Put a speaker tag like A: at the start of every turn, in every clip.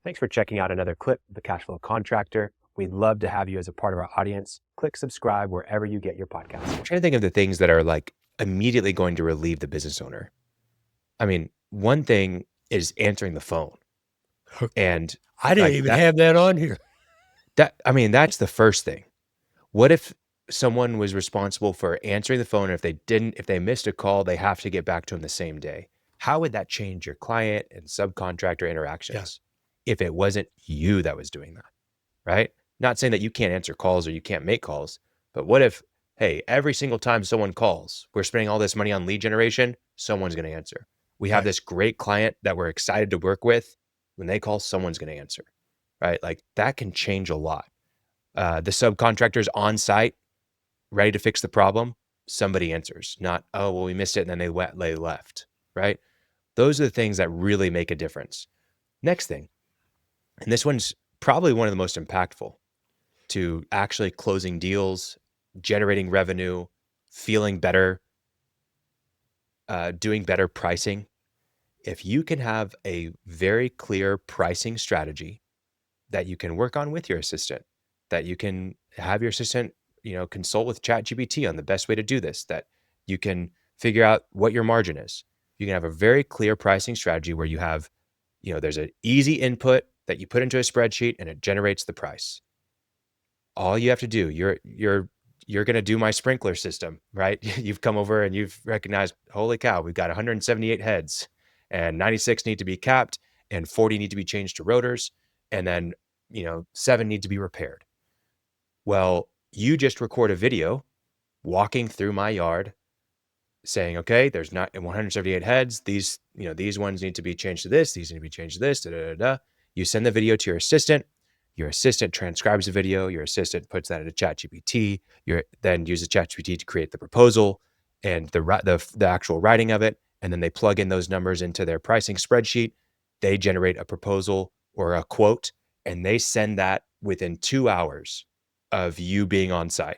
A: Thanks for checking out another clip of the Cashflow Contractor. We'd love to have you as a part of our audience. Click subscribe wherever you get your podcasts.
B: I'm trying to think of the things that are like immediately going to relieve the business owner. I mean, one thing is answering the phone. And
C: I didn't
B: like
C: even have that on here.
B: that's the first thing. What if someone was responsible for answering the phone? And if they missed a call, they have to get back to them the same day. How would that change your client and subcontractor interactions if it wasn't you that was doing that, right? Not saying that you can't answer calls or you can't make calls, but what if, hey, every single time someone calls, we're spending all this money on lead generation, someone's going to answer. We have this great client that we're excited to work with. When they call, someone's going to answer, right? Like that can change a lot. The subcontractors on site, ready to fix the problem, somebody answers, not, oh, well, we missed it and then they left, right? Those are the things that really make a difference. Next thing, and this one's probably one of the most impactful to actually closing deals, generating revenue, feeling better, doing better pricing. If you can have a very clear pricing strategy that you can work on with your assistant, that you can have your assistant, consult with ChatGPT on the best way to do this, that you can figure out what your margin is. You can have a very clear pricing strategy where you have, there's an easy input that you put into a spreadsheet and it generates the price. All you have to do, you're going to do my sprinkler system, right? You've come over and you've recognized, holy cow, we've got 178 heads and 96 need to be capped and 40 need to be changed to rotors. And then, 7 need to be repaired. Well, you just record a video walking through my yard saying, okay, there's not 178 heads. These ones need to be changed to this. These need to be changed to this. Da, da, da, da. You send the video to your assistant. Your assistant transcribes the video. Your assistant puts that into ChatGPT. Then uses ChatGPT to create the proposal and the actual writing of it. And then they plug in those numbers into their pricing spreadsheet. They generate a proposal or a quote, and they send that within 2 hours of you being on site,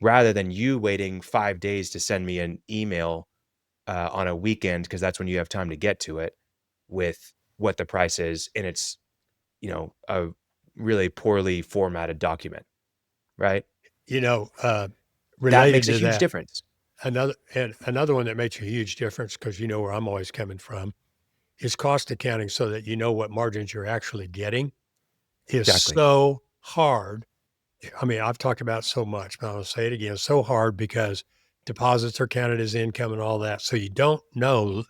B: rather than you waiting 5 days to send me an email on a weekend, because that's when you have time to get to it, with what the price is. And it's, a really poorly formatted document, right?
C: Related
B: That makes a
C: to
B: huge
C: that,
B: difference.
C: another one that makes a huge difference, because you know where I'm always coming from, is cost accounting, so that you know what margins you're actually getting is
B: Exactly.
C: so hard. I mean, I've talked about it so much, but I'll say it again, so hard, because deposits are counted as income and all that. So you don't know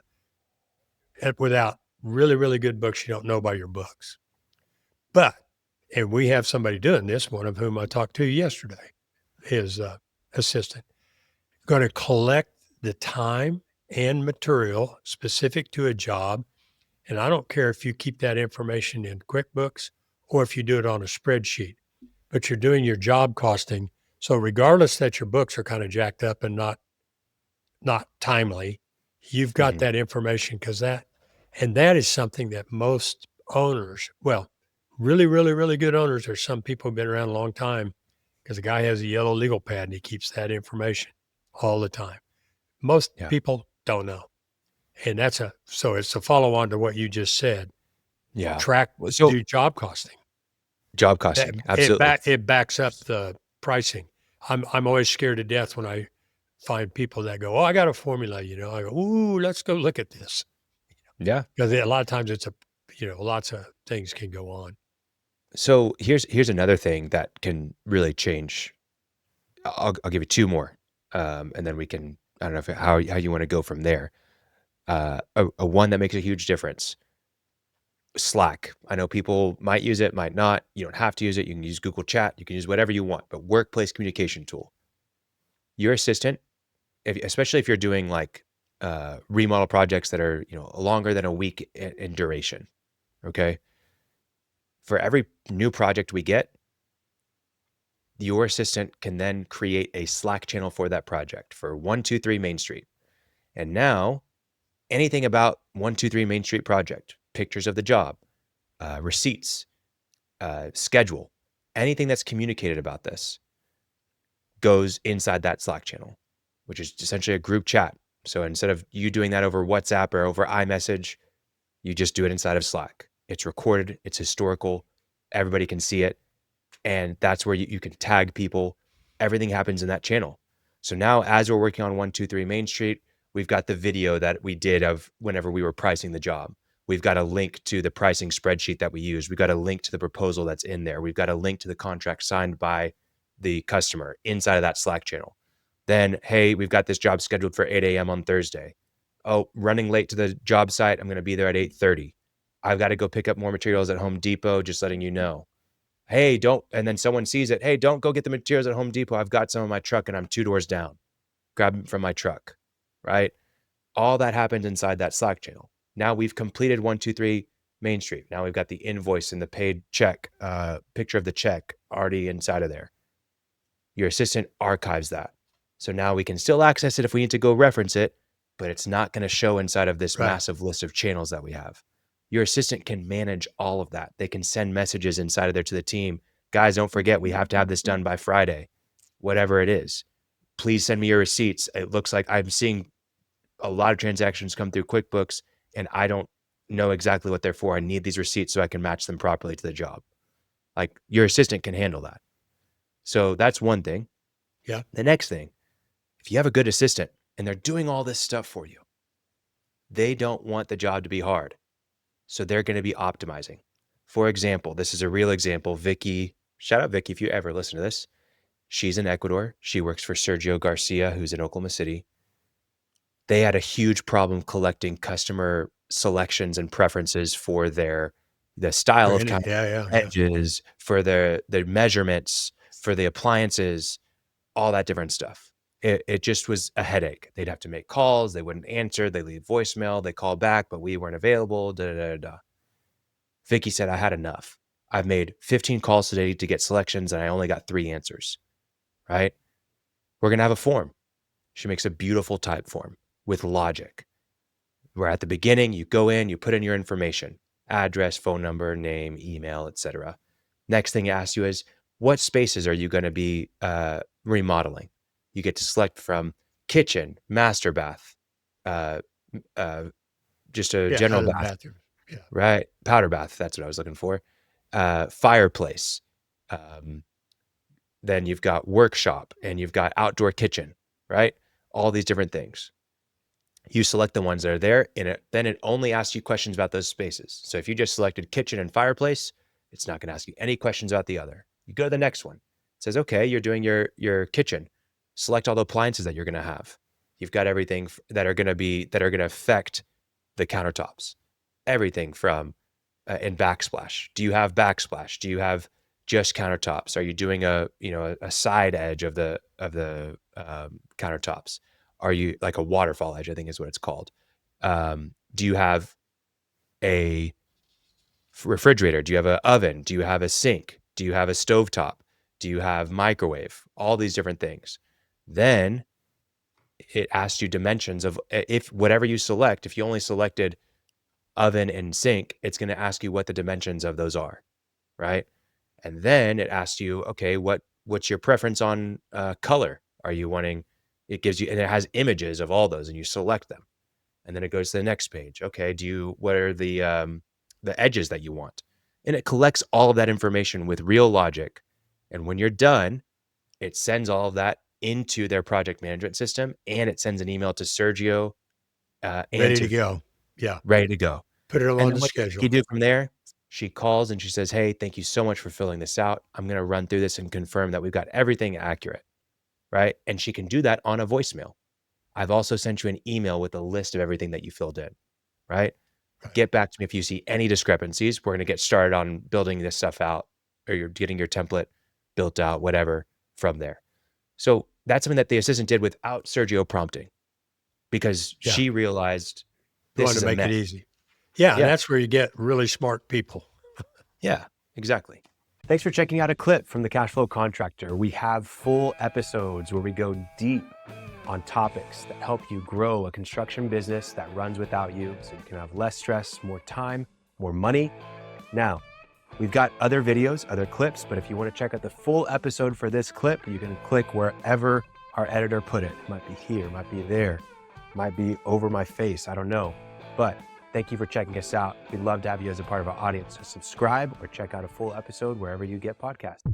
C: without really, really good books. You don't know by your books. And we have somebody doing this, one of whom I talked to yesterday, his assistant, going to collect the time and material specific to a job. And I don't care if you keep that information in QuickBooks or if you do it on a spreadsheet, but you're doing your job costing. So regardless that your books are kind of jacked up and not timely, you've got that information, that is something that most owners, well, really, really, really good owners, or some people have been around a long time, because the guy has a yellow legal pad and he keeps that information all the time. Most people don't know. And so it's a follow on to what you just said.
B: Yeah.
C: Do job costing.
B: Job costing. Absolutely.
C: It backs up the pricing. I'm always scared to death when I find people that go, oh, I got a formula, I go, ooh, let's go look at this.
B: Yeah.
C: Because a lot of times lots of things can go on.
B: So here's another thing that can really change. I'll give you 2 more, and then we can, I don't know how you want to go from there. A one that makes a huge difference: Slack. I know people might use it, might not. You don't have to use it. You can use Google Chat. You can use whatever you want, but workplace communication tool. Your assistant, especially if you're doing like remodel projects that are longer than a week in duration. Okay. For every new project we get, your assistant can then create a Slack channel for that project for 123 Main Street. And now anything about 123 Main Street project, pictures of the job, receipts, schedule, anything that's communicated about this goes inside that Slack channel, which is essentially a group chat. So instead of you doing that over WhatsApp or over iMessage, you just do it inside of Slack. It's recorded. It's historical. Everybody can see it. And that's where you can tag people. Everything happens in that channel. So now as we're working on 123 Main Street, we've got the video that we did of whenever we were pricing the job. We've got a link to the pricing spreadsheet that we use. We've got a link to the proposal that's in there. We've got a link to the contract signed by the customer inside of that Slack channel. Then, hey, we've got this job scheduled for 8 a.m. on Thursday. Oh, running late to the job site. I'm going to be there at 8:30. I've got to go pick up more materials at Home Depot, just letting you know. Hey, don't, and then someone sees it. Hey, don't go get the materials at Home Depot. I've got some in my truck and I'm 2 doors down. Grab them from my truck, right? All that happened inside that Slack channel. Now we've completed 123 Main Street. Now we've got the invoice and the paid check, picture of the check already inside of there. Your assistant archives that. So now we can still access it if we need to go reference it, but it's not going to show inside of this massive list of channels that we have. Your assistant can manage all of that. They can send messages inside of there to the team. Guys, don't forget, we have to have this done by Friday, whatever it is. Please send me your receipts. It looks like I'm seeing a lot of transactions come through QuickBooks and I don't know exactly what they're for. I need these receipts so I can match them properly to the job. Like your assistant can handle that. So that's one thing.
C: Yeah.
B: The next thing, if you have a good assistant and they're doing all this stuff for you, they don't want the job to be hard. So they're going to be optimizing. For example, this is a real example. Vicky, shout out Vicky if you ever listen to this. She's in Ecuador. She works for Sergio Garcia, who's in Oklahoma City. They had a huge problem collecting customer selections and preferences for the style of edges, for their measurements, for the appliances, all that different stuff. It just was a headache. They'd have to make calls. They wouldn't answer. They leave voicemail. They call back, but we weren't available. Vicky said, I had enough. I've made 15 calls today to get selections and I only got 3 answers, right? We're going to have a form. She makes a beautiful type form with logic. Where at the beginning, you go in, you put in your information, address, phone number, name, email, etc. Next thing it asks you is, what spaces are you going to be remodeling? You get to select from kitchen, master bath, just a general bathroom, right? Powder bath. That's what I was looking for. Fireplace. Then you've got workshop and you've got outdoor kitchen, right? All these different things. You select the ones that are there in it. Then it only asks you questions about those spaces. So if you just selected kitchen and fireplace, it's not going to ask you any questions about the other. You go to the next one. It says, okay, you're doing your kitchen. Select all the appliances that you're going to have. You've got everything that are going to affect the countertops. Everything from in backsplash. Do you have backsplash? Do you have just countertops? Are you doing a side edge of the countertops? Are you like a waterfall edge? I think is what it's called. Do you have a refrigerator? Do you have an oven? Do you have a sink? Do you have a stovetop? Do you have microwave? All these different things. Then it asks you dimensions of if whatever you select, if you only selected oven and sink, it's going to ask you what the dimensions of those are, right? And then it asks you, okay, what's your preference on color? Are you wanting, it gives you, and it has images of all those and you select them. And then it goes to the next page. Okay, what are the edges that you want? And it collects all of that information with real logic. And when you're done, it sends all of that into their project management system and it sends an email to Sergio.
C: Ready to go. Yeah.
B: Ready to go.
C: Put it on the schedule.
B: What you do from there, she calls and she says, hey, thank you so much for filling this out. I'm going to run through this and confirm that we've got everything accurate, right? And she can do that on a voicemail. I've also sent you an email with a list of everything that you filled in, right? Get back to me if you see any discrepancies. We're going to get started on building this stuff out, or you're getting your template built out, whatever, from there. So that's something that the assistant did without Sergio prompting, because she realized this is
C: to make it easy. Yeah, and that's where you get really smart people.
B: Yeah, exactly.
A: Thanks for checking out a clip from the Cashflow Contractor. We have full episodes where we go deep on topics that help you grow a construction business that runs without you, so you can have less stress, more time, more money. Now, we've got other videos, other clips, but if you want to check out the full episode for this clip, you can click wherever our editor put it. It might be here, it might be there, it might be over my face, I don't know. But Thank you for checking us out. We'd love to have you as a part of our audience. So subscribe or check out a full episode wherever you get podcasts.